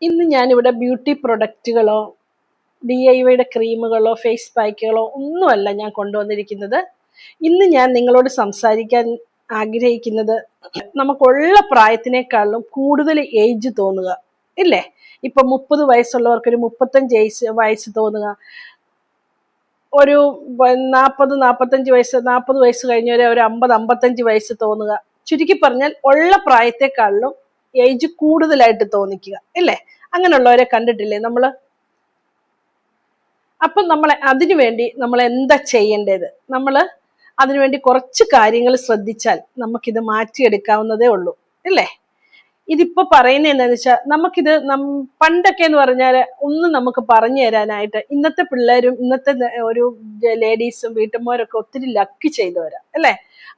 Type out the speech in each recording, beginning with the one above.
ഇന്ന് ഞാനിവിടെ beauty പ്രൊഡക്റ്റുകളോ DIYയുടെ ക്രീമുകളോ face പാക്കുകളോ ഒന്നുമല്ല ഞാൻ കൊണ്ടുവന്നിരിക്കുന്നത്. ഇന്ന് ഞാൻ നിങ്ങളോട് സംസാരിക്കാൻ ആഗ്രഹിക്കുന്നത് നമുക്കുള്ള പ്രായത്തിനേക്കാളും കൂടുതൽ ഏജ് തോന്നുക ഇല്ലേ. ഇപ്പൊ 30 വയസ്സുള്ളവർക്ക് ഒരു 35 വയസ്സ് തോന്നുക, ഒരു 40 വയസ്സ് കഴിഞ്ഞവരെ ഒരു 50-55 വയസ്സ് തോന്നുക. ചുരുക്കി പറഞ്ഞാൽ ഉള്ള പ്രായത്തെക്കാളിലും ഏജ് കൂടുതലായിട്ട് തോന്നിക്കുക ഇല്ലേ. അങ്ങനെയുള്ളവരെ കണ്ടിട്ടില്ലേ നമ്മള്? അപ്പം അതിനുവേണ്ടി നമ്മൾ എന്താ ചെയ്യേണ്ടത്? അതിനുവേണ്ടി കുറച്ച് കാര്യങ്ങൾ ശ്രദ്ധിച്ചാൽ നമുക്കിത് മാറ്റിയെടുക്കാവുന്നതേ ഉള്ളൂ അല്ലേ. ഇതിപ്പോ പറയുന്നത് എന്താണെന്ന് വെച്ചാൽ നമുക്കിത് പണ്ടൊക്കെ എന്ന് പറഞ്ഞാൽ ഒന്നും നമുക്ക് പറഞ്ഞു തരാനായിട്ട് ഇന്നത്തെ പിള്ളേരും ഇന്നത്തെ ഒരു ലേഡീസും വീട്ടമ്മമാരൊക്കെ ഒത്തിരി ലക്ക് ചെയ്തവരാ അല്ലേ.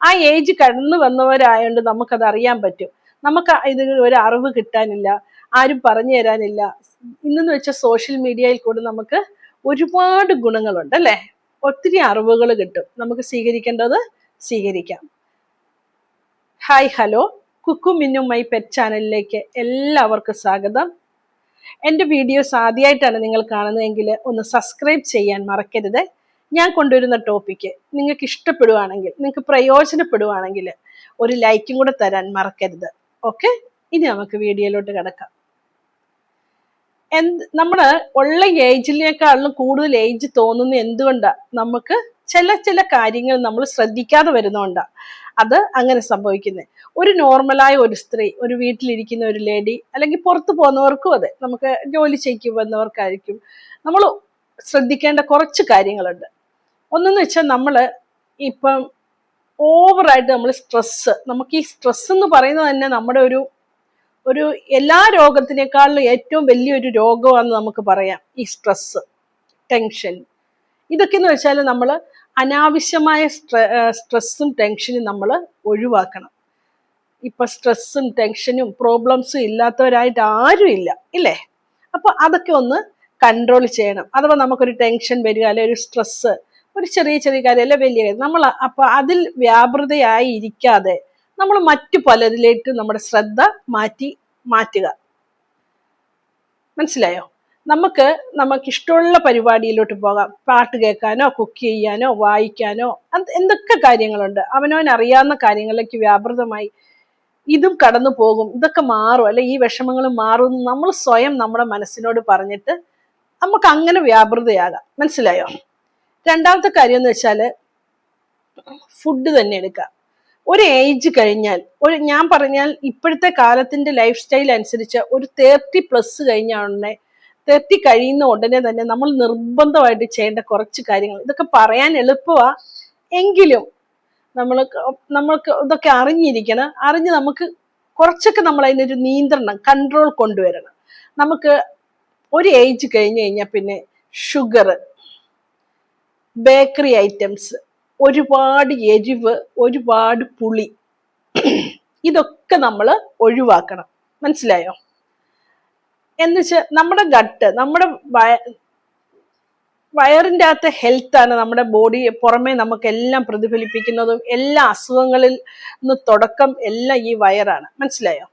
ആ ഏജ് കടന്നു വന്നവരായോണ്ട് നമുക്കത് അറിയാൻ പറ്റും. നമുക്ക് ഇതിന് ഒരു അറിവ് കിട്ടാനില്ല, ആരും പറഞ്ഞു തരാനില്ല. ഇന്നെന്ന് വെച്ചാൽ സോഷ്യൽ മീഡിയയിൽ കൂടെ നമുക്ക് ഒരുപാട് ഗുണങ്ങളുണ്ട് അല്ലേ. ഒത്തിരി അറിവുകൾ കിട്ടും, നമുക്ക് സ്വീകരിക്കേണ്ടത് സ്വീകരിക്കാം. Hi hello, Kukku Minnu my pet ചാനലിലേക്ക് എല്ലാവർക്കും സ്വാഗതം. എൻ്റെ വീഡിയോസ് ആദ്യമായിട്ടാണ് നിങ്ങൾ കാണുന്നതെങ്കിൽ ഒന്ന് സബ്സ്ക്രൈബ് ചെയ്യാൻ മറക്കരുത്. ഞാൻ കൊണ്ടുവരുന്ന ടോപ്പിക്ക് നിങ്ങൾക്ക് ഇഷ്ടപ്പെടുവാണെങ്കിൽ, നിങ്ങൾക്ക് പ്രയോജനപ്പെടുവാണെങ്കിൽ ഒരു ലൈക്കും കൂടെ തരാൻ മറക്കരുത്. ഓക്കെ, ഇനി നമുക്ക് വീഡിയോയിലോട്ട് കിടക്കാം. നമ്മള് ഉള്ള ഏജിനേക്കാളും കൂടുതൽ ഏജ് തോന്നുന്ന എന്തുകൊണ്ടാ? നമുക്ക് ചില കാര്യങ്ങൾ നമ്മൾ ശ്രദ്ധിക്കാതെ വരുന്നോണ്ടാ അത് അങ്ങനെ സംഭവിക്കുന്നത്. ഒരു നോർമലായ ഒരു സ്ത്രീ, ഒരു വീട്ടിലിരിക്കുന്ന ഒരു ലേഡി, അല്ലെങ്കിൽ പുറത്തു പോകുന്നവർക്കും അതെ, നമുക്ക് ജോലി ചെയ്യിക്ക് വന്നവർക്കായിരിക്കും, നമ്മൾ ശ്രദ്ധിക്കേണ്ട കുറച്ച് കാര്യങ്ങളുണ്ട്. ഒന്നെന്ന് വെച്ചാൽ ഇപ്പം ഓവറായിട്ട് നമുക്ക് ഈ സ്ട്രെസ് എന്ന് പറയുന്നത് തന്നെ നമ്മുടെ ഒരു എല്ലാ രോഗത്തിനേക്കാളും ഏറ്റവും വലിയൊരു രോഗമാണെന്ന് നമുക്ക് പറയാം ഈ സ്ട്രെസ്, ടെൻഷൻ. ഇതൊക്കെയെന്ന് വെച്ചാൽ നമ്മൾ അനാവശ്യമായ സ്ട്രെസ്സും ടെൻഷനും നമ്മൾ ഒഴിവാക്കണം. ഇപ്പൊ സ്ട്രെസ്സും ടെൻഷനും പ്രോബ്ലംസും ഇല്ലാത്തവരായിട്ട് ആരും ഇല്ല ഇല്ലേ. അപ്പൊ അതൊക്കെ ഒന്ന് കൺട്രോൾ ചെയ്യണം. അഥവാ നമുക്കൊരു ടെൻഷൻ വരിക, അല്ലെ ഒരു സ്ട്രെസ്, ഒരു ചെറിയ കാര്യം അല്ലെ വലിയ കാര്യം, അപ്പൊ അതിൽ വ്യാപൃതയായി ഇരിക്കാതെ നമ്മൾ മറ്റു പലരിലേക്ക് നമ്മുടെ ശ്രദ്ധ മാറ്റുക. മനസ്സിലായോ? നമുക്ക് ഇഷ്ടമുള്ള പരിപാടിയിലോട്ട് പോകാം. പാട്ട് കേൾക്കാനോ, കുക്ക് ചെയ്യാനോ, വായിക്കാനോ, എന്തൊക്കെ കാര്യങ്ങളുണ്ട്. അവനവൻ അറിയാവുന്ന കാര്യങ്ങളിലേക്ക് വ്യാപൃതമായി ഇതും കടന്നു പോകും. ഇതൊക്കെ മാറും, അല്ലെ ഈ വിഷമങ്ങൾ മാറും. നമ്മൾ സ്വയം നമ്മുടെ മനസ്സിനോട് പറഞ്ഞിട്ട് നമുക്ക് അങ്ങനെ വ്യാപൃതയാകാം. മനസ്സിലായോ? രണ്ടാമത്തെ കാര്യം എന്ന് വെച്ചാല് ഫുഡ് തന്നെ എടുക്കാം. ഒരു ഏജ് കഴിഞ്ഞാൽ, ഞാൻ പറഞ്ഞാൽ ഇപ്പോഴത്തെ കാലത്തിന്റെ ലൈഫ് സ്റ്റൈൽ അനുസരിച്ച് ഒരു 30+ കഴിഞ്ഞ 30 കഴിയുന്ന ഉടനെ തന്നെ നമ്മൾ നിർബന്ധമായിട്ട് ചെയ്യേണ്ട കുറച്ച് കാര്യങ്ങൾ. ഇതൊക്കെ പറയാൻ എളുപ്പമാ, എങ്കിലും നമ്മൾക്ക് ഇതൊക്കെ അറിഞ്ഞ് നമുക്ക് കുറച്ചൊക്കെ നമ്മൾ അതിനൊരു നിയന്ത്രണം, കൺട്രോൾ കൊണ്ടുവരണം. നമുക്ക് ഒരു ഏജ് കഴിഞ്ഞു കഴിഞ്ഞാൽ പിന്നെ ഷുഗർ, ബേക്കറി ഐറ്റംസ്, ഒരുപാട് എരിവ്, ഒരുപാട് പുളി, ഇതൊക്കെ നമ്മൾ ഒഴിവാക്കണം. മനസ്സിലായോ? എന്നുവെച്ചാൽ നമ്മുടെ ഗട്ട്, നമ്മുടെ വയറിൻ്റെ അകത്തെ ഹെൽത്താണ് നമ്മുടെ ബോഡിയെ പുറമെ നമുക്കെല്ലാം പ്രതിഫലിപ്പിക്കുന്നതും. എല്ലാ അസുഖങ്ങളിൽ നിന്ന് തുടക്കം എല്ലാം ഈ വയറാണ്. മനസ്സിലായോ?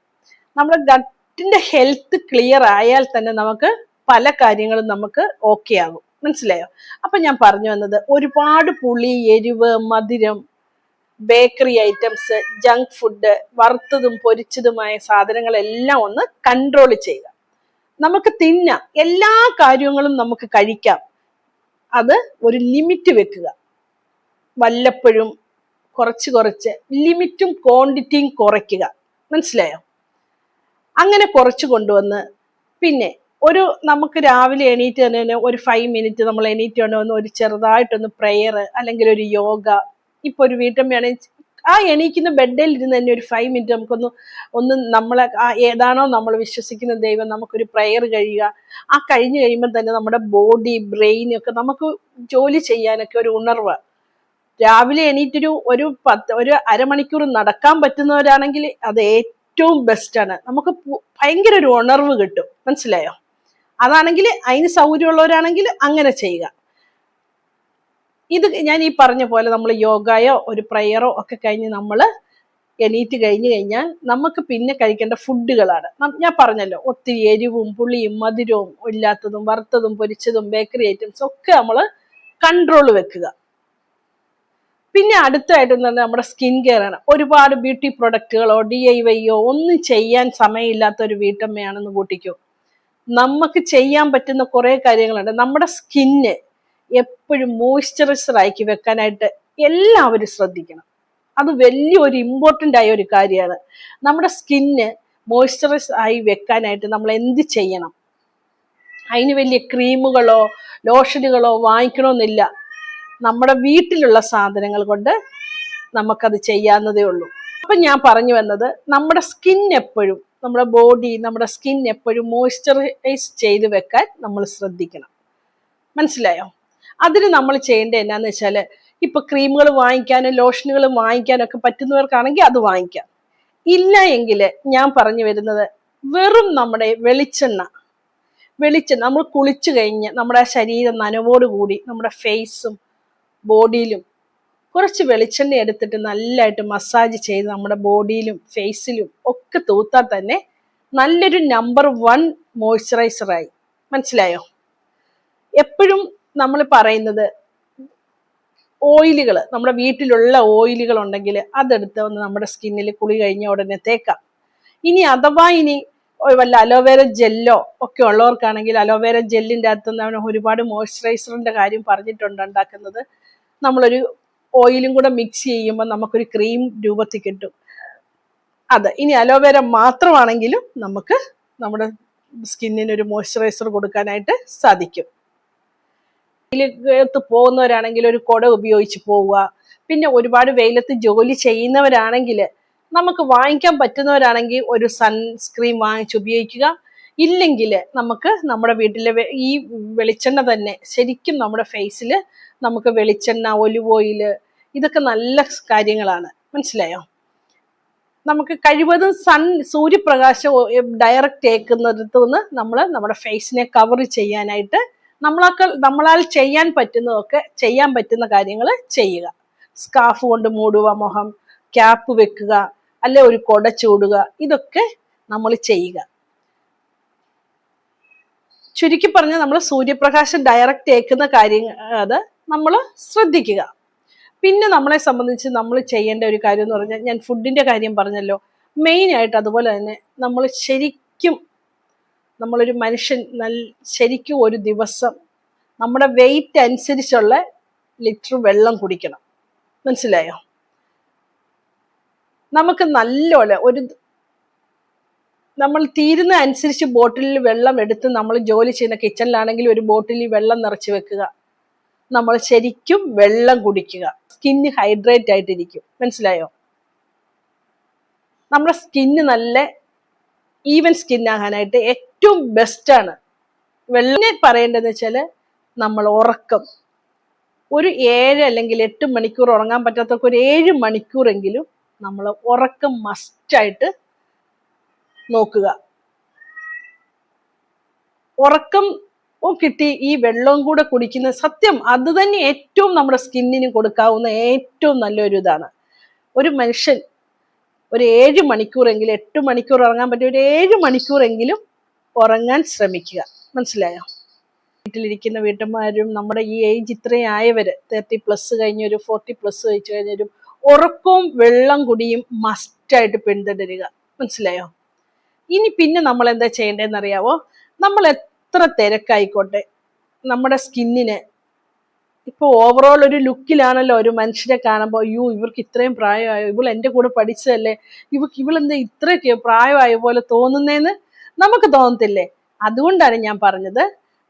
നമ്മുടെ ഗട്ടിന്റെ ഹെൽത്ത് ക്ലിയർ ആയാൽ തന്നെ നമുക്ക് പല കാര്യങ്ങളും നമുക്ക് ഓക്കെ ആകും. മനസ്സിലായോ? അപ്പൊ ഞാൻ പറഞ്ഞു വന്നത്, ഒരുപാട് പുളി, എരിവ്, മധുരം, ബേക്കറി ഐറ്റംസ്, ജങ്ക് ഫുഡ്, വറുത്തതും പൊരിച്ചതുമായ സാധനങ്ങളെല്ലാം ഒന്ന് കൺട്രോൾ ചെയ്യുക. നമുക്ക് തിന്നാം, എല്ലാ കാര്യങ്ങളും നമുക്ക് കഴിക്കാം. അത് ഒരു ലിമിറ്റ് വെക്കുക. വല്ലപ്പോഴും കുറച്ച് ലിമിറ്റും ക്വാണ്ടിറ്റിയും കുറയ്ക്കുക. മനസ്സിലായോ? അങ്ങനെ കുറച്ച് കൊണ്ടുവന്ന് പിന്നെ നമുക്ക് രാവിലെ എണീറ്റ് തന്നെ ഒരു 5 മിനിറ്റ് നമ്മൾ എണീറ്റ് കൊണ്ടുവന്ന് ഒരു ചെറുതായിട്ടൊന്ന് പ്രെയർ, അല്ലെങ്കിൽ ഒരു യോഗ. ഇപ്പൊ ഒരു വീട്ടമ്മയാണെങ്കിൽ ആ എണീക്കുന്ന ബെഡിൽ ഇരുന്ന് തന്നെ ഒരു 5 മിനിറ്റ് നമുക്കൊന്ന് നമ്മളെ ഏതാണോ നമ്മൾ വിശ്വസിക്കുന്ന ദൈവം, നമുക്കൊരു പ്രെയർ കഴിയുക. ആ കഴിഞ്ഞ് കഴിയുമ്പോൾ തന്നെ നമ്മുടെ ബോഡി, ബ്രെയിനൊക്കെ നമുക്ക് ജോലി ചെയ്യാനൊക്കെ ഒരു ഉണർവ്. രാവിലെ എണീറ്റൊരു ഒരു അരമണിക്കൂർ നടക്കാൻ പറ്റുന്നവരാണെങ്കിൽ അത് ഏറ്റവും ബെസ്റ്റാണ്. നമുക്ക് ഭയങ്കര ഒരു ഉണർവ് കിട്ടും. മനസ്സിലായോ? അതാണെങ്കിൽ അതിന് സൗകര്യമുള്ളവരാണെങ്കിൽ അങ്ങനെ ചെയ്യുക. ഇത് ഞാൻ ഈ പറഞ്ഞ പോലെ നമ്മൾ യോഗയോ ഒരു പ്രെയറോ ഒക്കെ കഴിഞ്ഞ് നമ്മൾ എണീറ്റ് കഴിഞ്ഞു കഴിഞ്ഞാൽ നമുക്ക് പിന്നെ കഴിക്കേണ്ട ഫുഡുകളാണ്. ഞാൻ പറഞ്ഞല്ലോ, ഒത്തിരി എരിവും പുളിയും മധുരവും ഇല്ലാത്തതും വറുത്തതും പൊരിച്ചതും ബേക്കറി ഐറ്റംസും ഒക്കെ നമ്മൾ കൺട്രോൾ വെക്കുക. പിന്നെ അടുത്തായിട്ട് നമ്മുടെ സ്കിൻ കെയർ ആണ്. ഒരുപാട് ബ്യൂട്ടി പ്രൊഡക്റ്റുകളോ DIYയോ ഒന്നും ചെയ്യാൻ സമയമില്ലാത്ത ഒരു വീട്ടമ്മയാണെന്ന് കൂട്ടിക്കോ, നമുക്ക് ചെയ്യാൻ പറ്റുന്ന കുറെ കാര്യങ്ങളുണ്ട്. നമ്മുടെ സ്കിന്ന് എപ്പോഴും മോയ്സ്ചറൈസർ ആക്കി വെക്കാനായിട്ട് എല്ലാവരും ശ്രദ്ധിക്കണം. അത് വലിയൊരു ഇമ്പോർട്ടൻ്റ് ആയ ഒരു കാര്യമാണ്. നമ്മുടെ സ്കിന്ന് മോയ്സ്ചറൈസ് ആയി വെക്കാനായിട്ട് നമ്മൾ എന്ത് ചെയ്യണം? അതിന് വലിയ ക്രീമുകളോ ലോഷനുകളോ വാങ്ങിക്കണമെന്നില്ല. നമ്മുടെ വീട്ടിലുള്ള സാധനങ്ങൾ കൊണ്ട് നമുക്കത് ചെയ്യാവുന്നതേ ഉള്ളൂ. അപ്പം ഞാൻ പറഞ്ഞു വന്നത്, നമ്മുടെ സ്കിൻ എപ്പോഴും, നമ്മുടെ ബോഡി, നമ്മുടെ സ്കിൻ എപ്പോഴും മോയ്സ്ചറൈസ് ചെയ്ത് വെക്കാൻ നമ്മൾ ശ്രദ്ധിക്കണം. മനസ്സിലായോ? അതിന് നമ്മൾ ചെയ്യേണ്ടത് എന്നാന്ന് വെച്ചാൽ, ഇപ്പൊ ക്രീമുകൾ വാങ്ങിക്കാനും ലോഷനുകൾ വാങ്ങിക്കാനും ഒക്കെ പറ്റുന്നവർക്കാണെങ്കിൽ അത് വാങ്ങിക്കാം. ഇല്ല എങ്കിൽ ഞാൻ പറഞ്ഞു വരുന്നത്, വെറും നമ്മുടെ വെളിച്ചെണ്ണ നമ്മൾ കുളിച്ചു കഴിഞ്ഞ് നമ്മുടെ ശരീരം നനവോടുകൂടി നമ്മുടെ ഫേസും ബോഡിയിലും കുറച്ച് വെളിച്ചെണ്ണ എടുത്തിട്ട് നല്ലതായിട്ട് മസാജ് ചെയ്ത് നമ്മുടെ ബോഡിയിലും ഫേസിലും ഒക്കെ തൂത്താൽ തന്നെ നല്ലൊരു നമ്പർ 1 മോയ്സ്ചറൈസറായി. മനസ്സിലായോ? എപ്പോഴും നമ്മൾ പറയുന്നത്, ഓയിലുകൾ, നമ്മുടെ വീട്ടിലുള്ള ഓയിലുകൾ ഉണ്ടെങ്കിൽ അതെടുത്ത് ഒന്ന് നമ്മുടെ സ്കിന്നിൽ കുളി കഴിഞ്ഞ ഉടനെ തേക്കാം. ഇനി അഥവാ വല്ല അലോവേര ജെല്ലോ ഒക്കെ ഉള്ളവർക്കാണെങ്കിൽ അലോവേര ജെല്ലിൻ്റെ അകത്ത് ഒരുപാട് മോയ്സ്ചറൈസറിന്റെ കാര്യം പറഞ്ഞിട്ടുണ്ട് ഉണ്ടാക്കുന്നത്. നമ്മളൊരു ഓയിലും കൂടെ മിക്സ് ചെയ്യുമ്പോൾ നമുക്കൊരു ക്രീം രൂപത്തിൽ കിട്ടും. അത് ഇനി അലോവേര മാത്രമാണെങ്കിലും നമുക്ക് നമ്മുടെ സ്കിന്നിന് ഒരു മോയ്സ്ചറൈസർ കൊടുക്കാനായിട്ട് സാധിക്കും. വെയിലത്ത് പോകുന്നവരാണെങ്കിൽ ഒരു കുട ഉപയോഗിച്ച് പോവുക. പിന്നെ ഒരുപാട് വെയിലത്ത് ജോലി ചെയ്യുന്നവരാണെങ്കിൽ, നമുക്ക് വാങ്ങിക്കാൻ പറ്റുന്നവരാണെങ്കിൽ ഒരു സൺസ്ക്രീൻ വാങ്ങിച്ച് ഉപയോഗിക്കുക. ഇല്ലെങ്കിൽ നമുക്ക് നമ്മുടെ വീട്ടിലെ ഈ വെളിച്ചെണ്ണ തന്നെ ശരിക്കും നമ്മുടെ ഫേസിൽ നമുക്ക് വെളിച്ചെണ്ണ, ഒലിവ് ഓയില്, ഇതൊക്കെ നല്ല കാര്യങ്ങളാണ്. മനസ്സിലായോ? നമുക്ക് കഴിവതും സൂര്യപ്രകാശം ഡയറക്റ്റ് ഏൽക്കുന്നിടത്തു നിന്ന് നമ്മൾ നമ്മുടെ ഫേസിനെ കവർ ചെയ്യാനായിട്ട് നമ്മളാൽ ചെയ്യാൻ പറ്റുന്നതൊക്കെ ചെയ്യാൻ പറ്റുന്ന കാര്യങ്ങൾ ചെയ്യുക. സ്കാർഫ് കൊണ്ട് മൂടുക മുഖം, ക്യാപ്പ് വെക്കുക, അല്ലെ ഒരു കൊട ചൂടുക, ഇതൊക്കെ നമ്മൾ ചെയ്യുക. ചുരുക്കി പറഞ്ഞാൽ നമ്മൾ സൂര്യപ്രകാശം ഡയറക്റ്റ് ഏൽക്കുന്ന കാര്യങ്ങൾ അത് നമ്മൾ ശ്രദ്ധിക്കുക. പിന്നെ നമ്മളെ സംബന്ധിച്ച് നമ്മൾ ചെയ്യേണ്ട ഒരു കാര്യം എന്ന് പറഞ്ഞാൽ, ഞാൻ ഫുഡിന്റെ കാര്യം പറഞ്ഞല്ലോ, മെയിനായിട്ട് അതുപോലെ തന്നെ നമ്മൾ ശരിക്കും, നമ്മളൊരു മനുഷ്യൻ ശരിക്കും ഒരു ദിവസം നമ്മുടെ വെയിറ്റ് അനുസരിച്ചുള്ള ലിറ്റർ വെള്ളം കുടിക്കണം. മനസ്സിലായോ? നമുക്ക് നല്ലോണം നമ്മൾ തീരുന്ന അനുസരിച്ച് ബോട്ടിലിൽ വെള്ളം എടുത്ത്, നമ്മൾ ജോലി ചെയ്യുന്ന കിച്ചണിലാണെങ്കിൽ ഒരു ബോട്ടിലിൽ വെള്ളം നിറച്ച് വെക്കുക. നമ്മൾ ശരിക്കും വെള്ളം കുടിക്കുക. സ്കിന്ന് ഹൈഡ്രേറ്റ് ആയിട്ടിരിക്കും. മനസ്സിലായോ? നമ്മുടെ സ്കിന്ന് നല്ല ഈവൻ സ്കിന്നാകാനായിട്ട് ഏറ്റവും ബെസ്റ്റാണ് വെള്ളം. പറയേണ്ടതെന്ന് വെച്ചാൽ, നമ്മൾ ഉറക്കം ഒരു 7 അല്ലെങ്കിൽ 8 മണിക്കൂർ ഉറങ്ങാൻ പറ്റാത്തവർക്ക് ഒരു 7 മണിക്കൂറെങ്കിലും നമ്മൾ ഉറക്കം മസ്റ്റായിട്ട് നോക്കുക. ഉറക്കം കിട്ടി ഈ വെള്ളവും കൂടെ കുടിക്കുന്ന, സത്യം അത് തന്നെ ഏറ്റവും നമ്മുടെ സ്കിന്നിന് കൊടുക്കാവുന്ന ഏറ്റവും നല്ലൊരു ഇതാണ്. ഒരു മനുഷ്യൻ ഒരു 7 മണിക്കൂറെങ്കിലും, 8 മണിക്കൂർ ഉറങ്ങാൻ പറ്റിയ ഒരു 7 മണിക്കൂറെങ്കിലും ഉറങ്ങാൻ ശ്രമിക്കുക. മനസ്സിലായോ? വീട്ടിലിരിക്കുന്ന വീട്ടമ്മമാരും നമ്മുടെ ഈ ഏജ് ഇത്രയും ആയവര്, 30+ കഴിഞ്ഞൊരു 40+ കഴിച്ചു കഴിഞ്ഞൊരു ഉറക്കവും വെള്ളം കുടിയും മസ്റ്റായിട്ട് പിന്തുടരുക. മനസ്സിലായോ? ഇനി പിന്നെ നമ്മൾ എന്താ ചെയ്യേണ്ടതെന്ന് അറിയാവോ? നമ്മൾ എത്ര തിരക്കായിക്കോട്ടെ, നമ്മുടെ സ്കിന്നിന് ഇപ്പൊ ഓവറോൾ ഒരു ലുക്കിലാണല്ലോ ഒരു മനുഷ്യരെ കാണുമ്പോൾ, അയ്യോ ഇവർക്ക് ഇത്രയും പ്രായമായോ, ഇവൾ എൻ്റെ കൂടെ പഠിച്ചതല്ലേ, ഇവളെന്താ ഇത്രയൊക്കെ പ്രായമായ പോലെ തോന്നുന്നേന്ന് നമുക്ക് തോന്നത്തില്ലേ? അതുകൊണ്ടാണ് ഞാൻ പറഞ്ഞത്,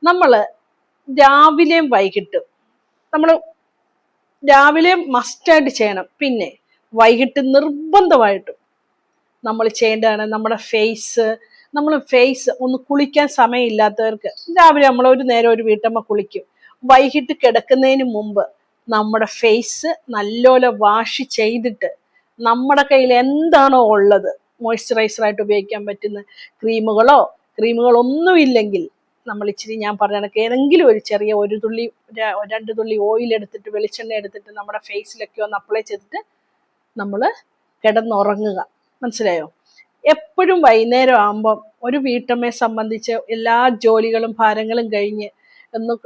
നമ്മൾ രാവിലെയും വൈകിട്ടും, നമ്മൾ രാവിലെ മസ്റ്റായിട്ട് ചെയ്യണം. പിന്നെ വൈകിട്ട് നിർബന്ധമായിട്ടും നമ്മൾ ചെയ്യേണ്ടതാണ് നമ്മുടെ ഫേസ് ഒന്ന് കുളിക്കാൻ സമയമില്ലാത്തവർക്ക്, രാവിലെ നമ്മൾ ഒരു നേരം ഒരു വീട്ടമ്മ കുളിക്കും. വൈകിട്ട് കിടക്കുന്നതിന് മുമ്പ് നമ്മുടെ ഫേസ് നല്ലോലെ വാഷ് ചെയ്തിട്ട്, നമ്മുടെ കയ്യിൽ എന്താണോ ഉള്ളത് മോയ്സ്ചറൈസറായിട്ട് ഉപയോഗിക്കാൻ പറ്റുന്ന ക്രീമുകളൊന്നും ഇല്ലെങ്കിൽ, നമ്മൾ ഇച്ചിരി ഞാൻ പറഞ്ഞ കണക്ക് ഏതെങ്കിലും ഒരു ചെറിയ 1 തുള്ളി 2 തുള്ളി ഓയിൽ എടുത്തിട്ട്, വെളിച്ചെണ്ണ എടുത്തിട്ട് നമ്മുടെ ഫേസിലൊക്കെ ഒന്ന് അപ്ലൈ ചെയ്തിട്ട് നമ്മൾ കിടന്നുറങ്ങുക. മനസ്സിലായോ? എപ്പോഴും വൈകുന്നേരം ആകുമ്പം ഒരു വീട്ടമ്മയെ സംബന്ധിച്ച് എല്ലാ ജോലികളും ഭാരങ്ങളും കഴിഞ്ഞ് ഒന്നും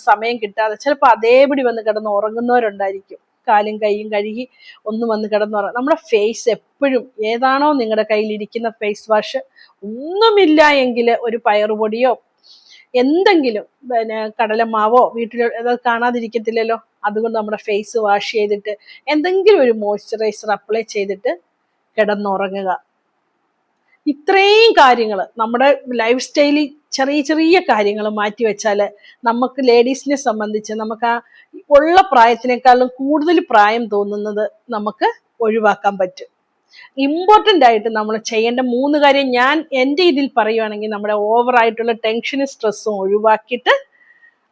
സമയം കിട്ടാതെ ചിലപ്പോൾ അതേപടി വന്ന് കിടന്ന് ഉറങ്ങുന്നവരുണ്ടായിരിക്കും. കാലും കൈയും കഴുകി ഒന്ന് വന്ന് കിടന്നുറങ്ങും. നമ്മുടെ ഫേസ് എപ്പോഴും ഏതാണോ നിങ്ങളുടെ കയ്യിലിരിക്കുന്ന ഫേസ് വാഷ്, ഒന്നുമില്ല എങ്കിൽ ഒരു പയറുപൊടിയോ എന്തെങ്കിലും പിന്നെ കടലമാവോ വീട്ടിൽ അത് കാണാതിരിക്കത്തില്ലല്ലോ, അതുകൊണ്ട് നമ്മുടെ ഫേസ് വാഷ് ചെയ്തിട്ട് എന്തെങ്കിലും ഒരു മോയ്സ്ചറൈസർ അപ്ലൈ ചെയ്തിട്ട് കിടന്നുറങ്ങുക. ഇത്രയും കാര്യങ്ങൾ നമ്മുടെ ലൈഫ് സ്റ്റൈലിൽ ചെറിയ ചെറിയ കാര്യങ്ങൾ മാറ്റി വെച്ചാൽ നമുക്ക് ലേഡീസിനെ സംബന്ധിച്ച് നമുക്ക് ആ ഉള്ള പ്രായത്തിനേക്കാളും കൂടുതൽ പ്രായം തോന്നുന്നത് നമുക്ക് ഒഴിവാക്കാൻ പറ്റും. ഇമ്പോർട്ടൻ്റ് ആയിട്ട് നമ്മൾ ചെയ്യേണ്ട 3 കാര്യം ഞാൻ എൻ്റെ ഇതിൽ പറയുവാണെങ്കിൽ, നമ്മുടെ ഓവറായിട്ടുള്ള ടെൻഷനും സ്ട്രെസ്സും ഒഴിവാക്കിയിട്ട്,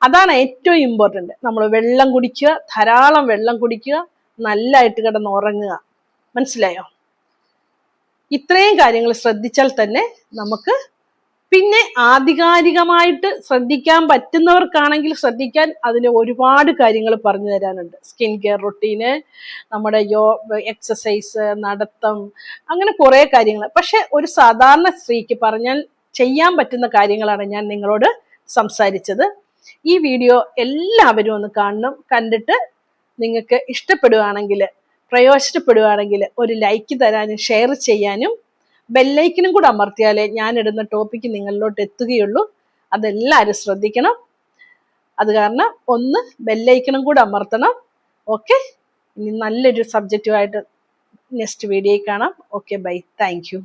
അതാണ് ഏറ്റവും ഇമ്പോർട്ടൻ്റ്. നമ്മൾ വെള്ളം കുടിക്കുക, ധാരാളം വെള്ളം കുടിക്കുക, നല്ലതായിട്ട് കിടന്ന് ഉറങ്ങുക. മനസ്സിലായോ? ഇത്രയും കാര്യങ്ങൾ ശ്രദ്ധിച്ചാൽ തന്നെ നമുക്ക്, പിന്നെ ആധികാരികമായിട്ട് ശ്രദ്ധിക്കാൻ പറ്റുന്നവർക്കാണെങ്കിൽ ശ്രദ്ധിക്കാൻ അതിന് ഒരുപാട് കാര്യങ്ങൾ പറഞ്ഞു തരാനുണ്ട്. സ്കിൻ കെയർ റൊട്ടീന്, നമ്മുടെ എക്സസൈസ്, നടത്തം, അങ്ങനെ കുറേ കാര്യങ്ങൾ. പക്ഷെ ഒരു സാധാരണ സ്ത്രീക്ക് പറഞ്ഞാൽ ചെയ്യാൻ പറ്റുന്ന കാര്യങ്ങളാണ് ഞാൻ നിങ്ങളോട് സംസാരിച്ചത്. ഈ വീഡിയോ എല്ലാവരും ഒന്ന് കാണണം. കണ്ടിട്ട് നിങ്ങൾക്ക് ഇഷ്ടപ്പെടുകയാണെങ്കിൽ, പ്രയോജനപ്പെടുകയാണെങ്കിൽ ഒരു ലൈക്ക് തരാനും ഷെയർ ചെയ്യാനും ബെല്ലൈക്കനും കൂടെ അമർത്തിയാലേ ഞാനിടുന്ന ടോപ്പിക്ക് നിങ്ങളിലോട്ട് എത്തുകയുള്ളൂ. അതെല്ലാവരും ശ്രദ്ധിക്കണം. അത് കാരണം ഒന്ന് ബെല്ലൈക്കനും കൂടെ അമർത്തണം. ഓക്കെ, ഇനി നല്ലൊരു സബ്ജക്റ്റുമായിട്ട് നെക്സ്റ്റ് വീഡിയോയിൽ കാണാം. Okay, bye, thank U.